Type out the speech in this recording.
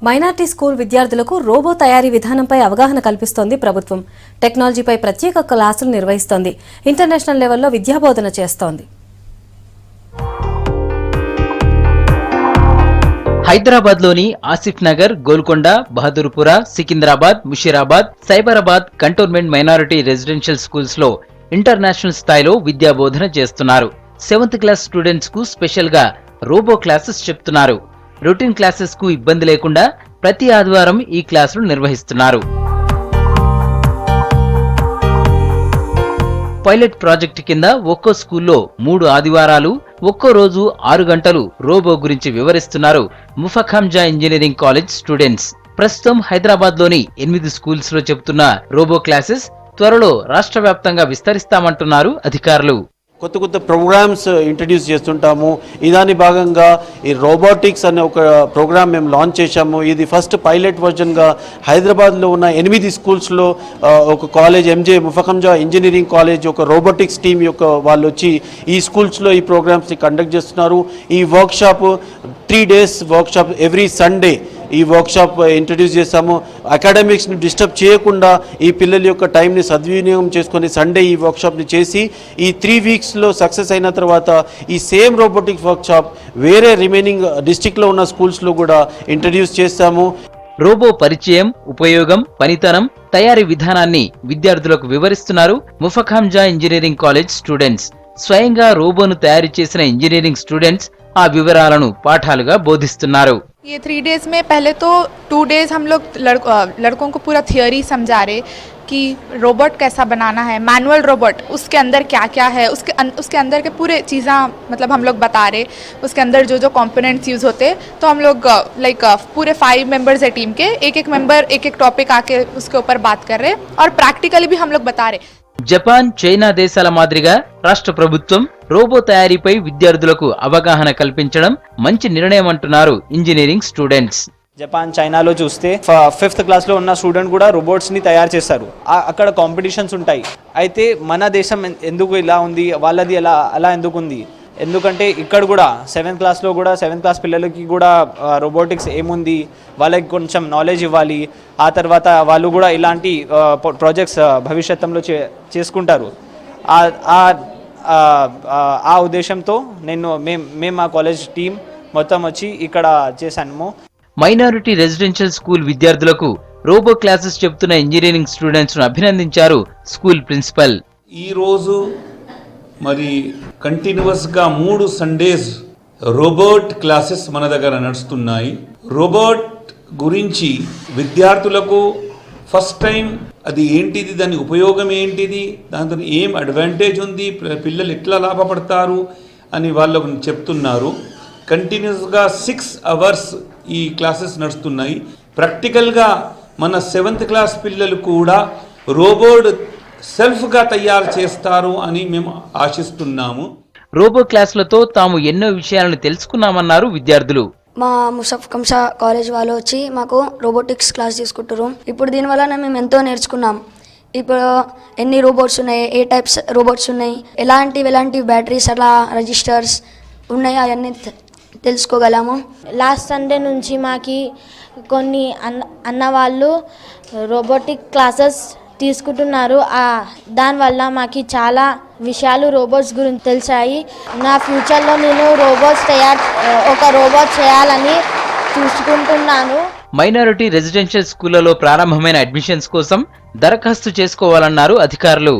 Minority school విద్యార్థులకు robo తయారీ విధానంపై అవగాహన కల్పిస్తోంది ప్రభుత్వం. టెక్నాలజీపై ప్రత్యేక క్లాసులు నిర్వహిస్తోంది. ఇంటర్నేషనల్ లెవెల్లో విద్యాబోధన చేస్తోంది. హైదరాబాద్లోని Asif Nagar, Golconda, Bahadurpura, Secunderabad, Musheerabad, Cyberabad cantonment minority residential schools లో ఇంటర్నేషనల్ స్థాయిలో విద్యాబోధన చేస్తున్నారు. 7th క్లాస్ స్టూడెంట్స్ కు స్పెషల్ గా రోబో క్లాసెస్ చెప్తున్నారు. రొటీన్ క్లాసెస్ కు ఇబ్బంది లేకుండా ప్రతి ఆదివారం ఈ క్లాసులు నిర్వహిస్తున్నారు. పైలట్ ప్రాజెక్టు కింద ఒక్కో స్కూల్లో 3 ఆదివారాలు ఒక్కో రోజు 6 గంటలు రోబో గురించి వివరిస్తున్నారు ముఫఖంజా ఇంజనీరింగ్ కాలేజ్ స్టూడెంట్స్. ప్రస్తుతం హైదరాబాద్ లోని 8 స్కూల్స్ లో చెబుతున్న రోబో క్లాసెస్ త్వరలో రాష్ట్ర వ్యాప్తంగా విస్తరిస్తామంటున్నారు అధికారులు. కొత్త కొత్త ప్రోగ్రామ్స్ ఇంట్రడ్యూస్ చేస్తుంటాము. ఇదాని భాగంగా ఈ రోబోటిక్స్ అనే ఒక ప్రోగ్రామ్ మేము లాంచ్ చేశాము. ఇది ఫస్ట్ పైలట్ వర్జన్గా హైదరాబాద్లో ఉన్న 8 స్కూల్స్లో ఒక కాలేజ్ ఎంజే ముఫఖంజా ఇంజనీరింగ్ కాలేజ్ ఒక రోబోటిక్స్ టీమ్ యొక్క వాళ్ళు వచ్చి ఈ స్కూల్స్లో ఈ ప్రోగ్రామ్స్ని కండక్ట్ చేస్తున్నారు. ఈ workshop 3 days workshop every Sunday ఈ వర్క్షాప్ ఇంట్రడ్యూస్ చేస్తాము. అకాడమిక్స్ని డిస్టర్బ్ చేయకుండా ఈ పిల్లల యొక్క టైంని సద్వినియోగం చేసుకొని సండే ఈ వర్క్షాప్ని చేసి ఈ 3 weeksలో సక్సెస్ అయిన తర్వాత ఈ సేమ్ రోబోటిక్స్ వర్క్షాప్ వేరే రిమైనింగ్ డిస్ట్రిక్ట్లో ఉన్న స్కూల్స్లో కూడా ఇంట్రడ్యూస్ చేస్తాము. రోబో పరిచయం, ఉపయోగం, పనితనం, తయారీ విధానాన్ని విద్యార్థులకు వివరిస్తున్నారు ముఫఖంజా ఇంజనీరింగ్ కాలేజ్ స్టూడెంట్స్. స్వయంగా రోబోను తయారు చేసిన ఇంజనీరింగ్ స్టూడెంట్స్ ఆ వివరాలను పాఠాలుగా బోధిస్తున్నారు. ये 3 days में पहले तो 2 days हम लोग लड़कों को पूरा थियोरी समझा रहे कि रोबोट कैसा बनाना है, मैनुअल रोबोट उसके अंदर क्या क्या है, उसके अंदर के पूरे चीज़ा मतलब हम लोग बता रहे. उसके अंदर जो जो कंपोनेंट्स यूज़ होते तो हम लोग लाइक पूरे 5 members है टीम के, एक मेंबर एक टॉपिक आके उसके ऊपर बात कर रहे और प्रैक्टिकली भी हम लोग बता रहे. జపాన్, చైనా దేశాల మాదిరిగా రాష్ట్ర ప్రభుత్వం రోబో తయారీపై విద్యార్థులకు అవగాహన కల్పించడం మంచి నిర్ణయం అంటున్నారు ఇంజనీరింగ్ స్టూడెంట్స్. జపాన్, చైనాలో చూస్తే 5th క్లాస్లో ఉన్న స్టూడెంట్ కూడా రోబోట్స్ని తయారు చేస్తారు. అక్కడ కాంపిటీషన్స్ ఉంటాయి. అయితే మన దేశం ఎందుకు ఇలా ఉంది, వాళ్ళది అలా ఎందుకు ఉంది? ఎందుకంటే ఇక్కడ కూడా 7th క్లాస్లో కూడా 7th క్లాస్ పిల్లలకి కూడా రోబోటిక్స్ ఏముంది వాళ్ళకి కొంచెం నాలెడ్జ్ ఇవ్వాలి. ఆ తర్వాత వాళ్ళు కూడా ఇలాంటి ప్రాజెక్ట్స్ భవిష్యత్తులో చేసుకుంటారు. ఆ ఉద్దేశంతో మేము మా కాలేజ్ టీం మొత్తం వచ్చి ఇక్కడ చేశాము. మైనారిటీ రెసిడెన్షియల్ స్కూల్ విద్యార్థులకు రోబో క్లాసెస్ చెబుతున్న ఇంజనీరింగ్ స్టూడెంట్స్ ను అభినందించారు స్కూల్ ప్రిన్సిపల్. ఈ రోజు మరి కంటిన్యూస్గా 3 Sundays రోబోట్ క్లాసెస్ మన దగ్గర నడుస్తున్నాయి. రోబోట్ గురించి విద్యార్థులకు ఫస్ట్ టైం అది ఏంటిది, దాని ఉపయోగం ఏంటిది, దాంతో ఏం అడ్వాంటేజ్ ఉంది, పిల్లలు ఎట్లా లాభపడతారు అని వాళ్ళకు చెప్తున్నారు. కంటిన్యూస్గా 6 hours ఈ క్లాసెస్ నడుస్తున్నాయి. ప్రాక్టికల్గా మన 7th క్లాస్ పిల్లలు కూడా రోబోట్ సెల్ఫ్గా తయారు చేస్తారు అని మేము ఆశిస్తున్నాము. రోబో క్లాసులతో తాము ఎన్నో విషయాలను తెలుసుకున్నామన్నారు విద్యార్థులు. మా ముఫఖంజా కాలేజ్ వాళ్ళు వచ్చి మాకు రోబోటిక్స్ క్లాస్ తీసుకుంటారు. ఇప్పుడు దీనివల్ల మేము ఎంతో నేర్చుకున్నాం. ఇప్పుడు ఎన్ని రోబోట్స్ ఉన్నాయి, ఏ టైప్స్ రోబోట్స్ ఉన్నాయి, ఎలాంటి బ్యాటరీస్ అలా రిజిస్టర్స్ ఉన్నాయి అవన్నీ తెలుసుకోగలము. లాస్ట్ సండే నుంచి మాకి కొన్ని అన్న వాళ్ళు రోబోటిక్ క్లాసెస్ తీసుకుంటున్నారు. దానివల్ల మాకు చాలా విషయాలు రోబోట్స్ గురించి తెలిసాయి. నా ఫ్యూచర్లో నేను ఒక రోబోట్ చేయాలని చూసుకుంటున్నాను. మైనారిటీ రెసిడెన్షియల్ స్కూళ్లలో ప్రారంభమైన అడ్మిషన్స్ కోసం దరఖాస్తు చేసుకోవాలన్నారు అధికారులు.